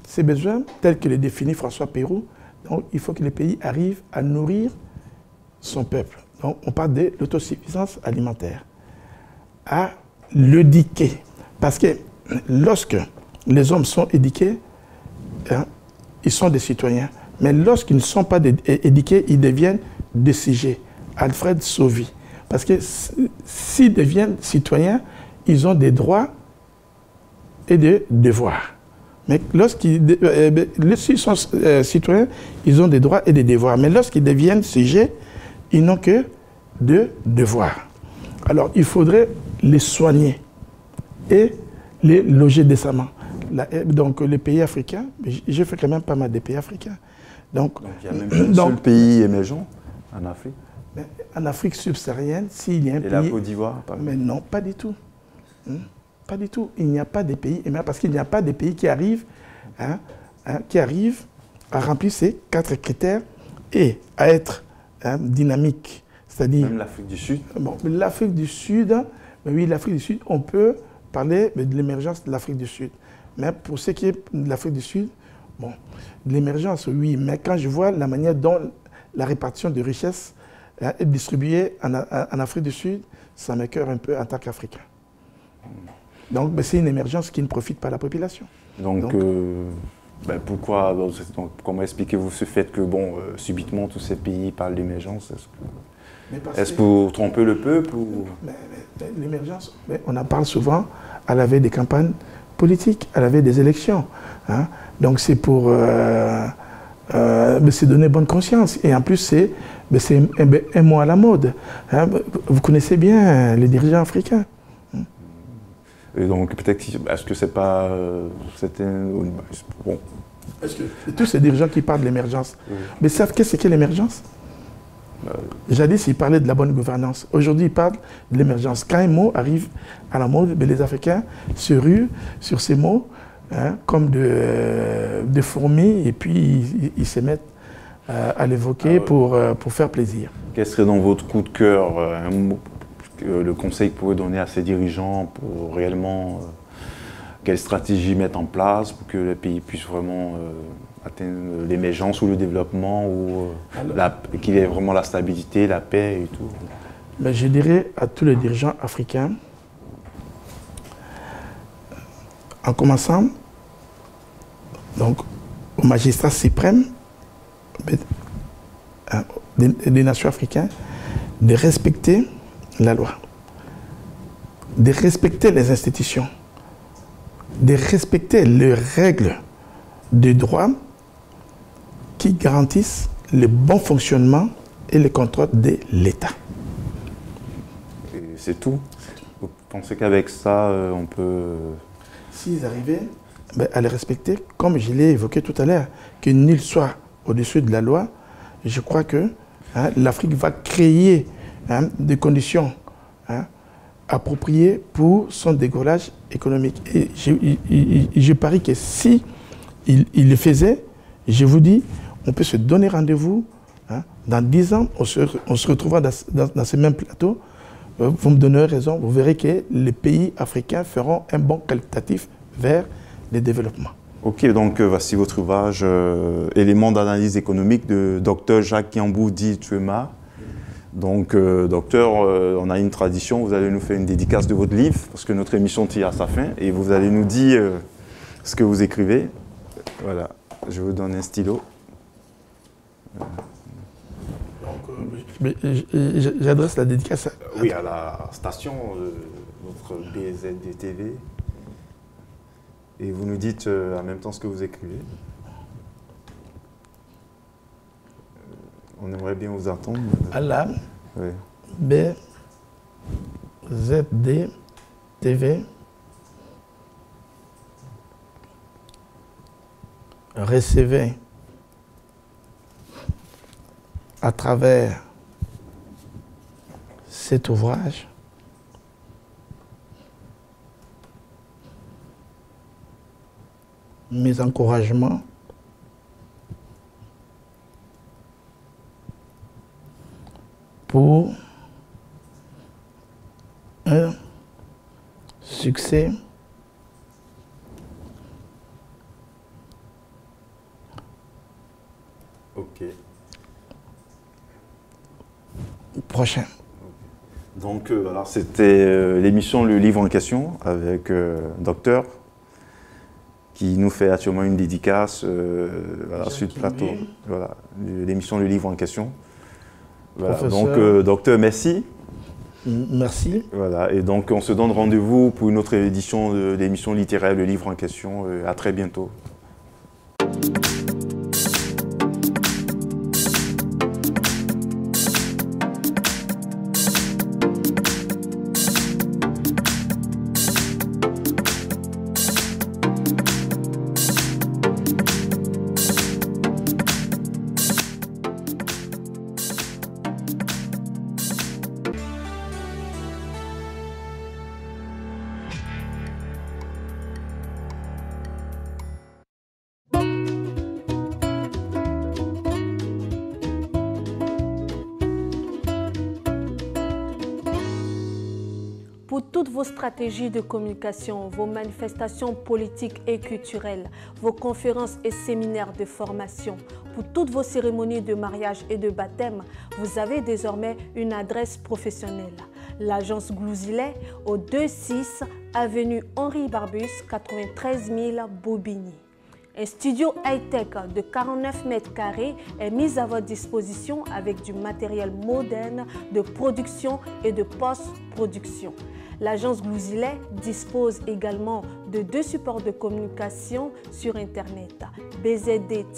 Ces besoins, tels que les définit François Pérou, donc il faut que les pays arrivent à nourrir son peuple. Donc on parle de l'autosuffisance alimentaire. À l'éduquer. Parce que lorsque les hommes sont éduqués, ils sont des citoyens. Mais lorsqu'ils ne sont pas éduqués, ils deviennent des sujets. Alfred Sauvy. Parce que s'ils deviennent citoyens, ils ont des droits et des devoirs. Mais lorsqu'ils sont citoyens, ils ont des droits et des devoirs. Mais lorsqu'ils deviennent sujets, ils n'ont que de devoirs. Alors, il faudrait les soigner et les loger décemment. Donc, les pays africains, je fais quand même pas mal des pays africains. Donc il y a même un seul pays émergent en Afrique? En Afrique subsaharienne, s'il y a un pays... Et la Côte d'Ivoire? Mais non, pas du tout. Pas du tout. Il n'y a pas de pays émergents, parce qu'il n'y a pas de pays qui arrivent à remplir ces 4 critères et à être dynamique. C'est-à-dire... Même l'Afrique du Sud? Bon, l'Afrique du Sud, oui, l'Afrique du Sud, on peut parler de l'émergence de l'Afrique du Sud. Mais pour ce qui est de l'Afrique du Sud, bon, l'émergence, oui, mais quand je vois la manière dont la répartition de richesses est distribuée en Afrique du Sud, ça m'écoeure un peu en tant qu'Africain. Donc, c'est une émergence qui ne profite pas à la population. Donc pourquoi, comment expliquez-vous ce fait que, subitement, tous ces pays parlent d'émergence? Est-ce pour tromper le peuple ou... L'émergence, on en parle souvent à la veille des campagnes politiques, à la veille des élections. Donc c'est pour se donner bonne conscience. Et en plus, c'est un mot à la mode. Vous connaissez bien les dirigeants africains. Et donc peut-être, est-ce que c'est pas... bon. Est-ce que tous ces dirigeants qui parlent de l'émergence, mais savent qu'est-ce qu'est l'émergence? Jadis, ils parlaient de la bonne gouvernance. Aujourd'hui, ils parlent de l'émergence. Quand un mot arrive à la mode, les Africains se ruent sur ces mots comme de fourmis et puis ils se mettent à l'évoquer pour faire plaisir. Quel serait dans votre coup de cœur le conseil que vous pouvez donner à ces dirigeants pour réellement quelle stratégie mettre en place pour que le pays puisse vraiment atteindre l'émergence ou le développement, ou qu'il y ait vraiment la stabilité, la paix et tout? Ben, je dirais à tous les dirigeants africains, en commençant donc, au magistrat suprême des nations africaines, de respecter la loi, de respecter les institutions, de respecter les règles de droit qui garantissent le bon fonctionnement et le contrôle de l'État. C'est tout? Vous pensez qu'avec ça, on peut... S'ils arrivaient à les respecter, comme je l'ai évoqué tout à l'heure, que nul soit au-dessus de la loi, je crois que l'Afrique va créer des conditions appropriées pour son décollage économique. Et je parie que si il le faisait, je vous dis, on peut se donner rendez-vous. Dans 10 ans, on se retrouvera dans ce même plateau. Vous me donnerez raison, vous verrez que les pays africains feront un bond qualitatif vers le développement. Ok, donc voici votre ouvrage Éléments d'analyse économique de Dr Jacques Kiambou dit Tuema. Donc, docteur, on a une tradition, vous allez nous faire une dédicace de votre livre, parce que notre émission tire à sa fin, et vous allez nous dire ce que vous écrivez. Voilà, je vous donne un stylo. J'adresse la dédicace à la station, notre BZD-TV. Et vous nous dites en même temps ce que vous écrivez. On aimerait bien vous entendre. À la BZD-TV. Recevez à travers cet ouvrage mes encouragements pour un succès prochain. Donc voilà, c'était l'émission Le Livre en question avec Docteur qui nous fait actuellement une dédicace sur le plateau. Voilà, l'émission Le Livre en question. Voilà, donc Docteur, merci. Merci. Voilà, et donc on se donne rendez-vous pour une autre édition de l'émission littéraire Le Livre en question. À très bientôt. Pour toutes vos stratégies de communication, vos manifestations politiques et culturelles, vos conférences et séminaires de formation, pour toutes vos cérémonies de mariage et de baptême, vous avez désormais une adresse professionnelle. L'agence Glouzilet au 26 avenue Henri Barbus, 93 000 Bobigny. Un studio high-tech de 49 mètres carrés est mis à votre disposition avec du matériel moderne de production et de post-production. L'agence Glouzilet dispose également de 2 supports de communication sur Internet, bzd-tv.com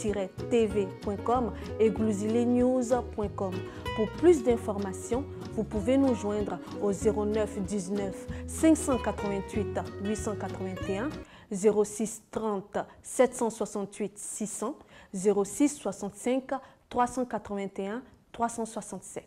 et glouziletnews.com. Pour plus d'informations, vous pouvez nous joindre au 09 19 588 881, 06 30 768 600, 06 65 381 367.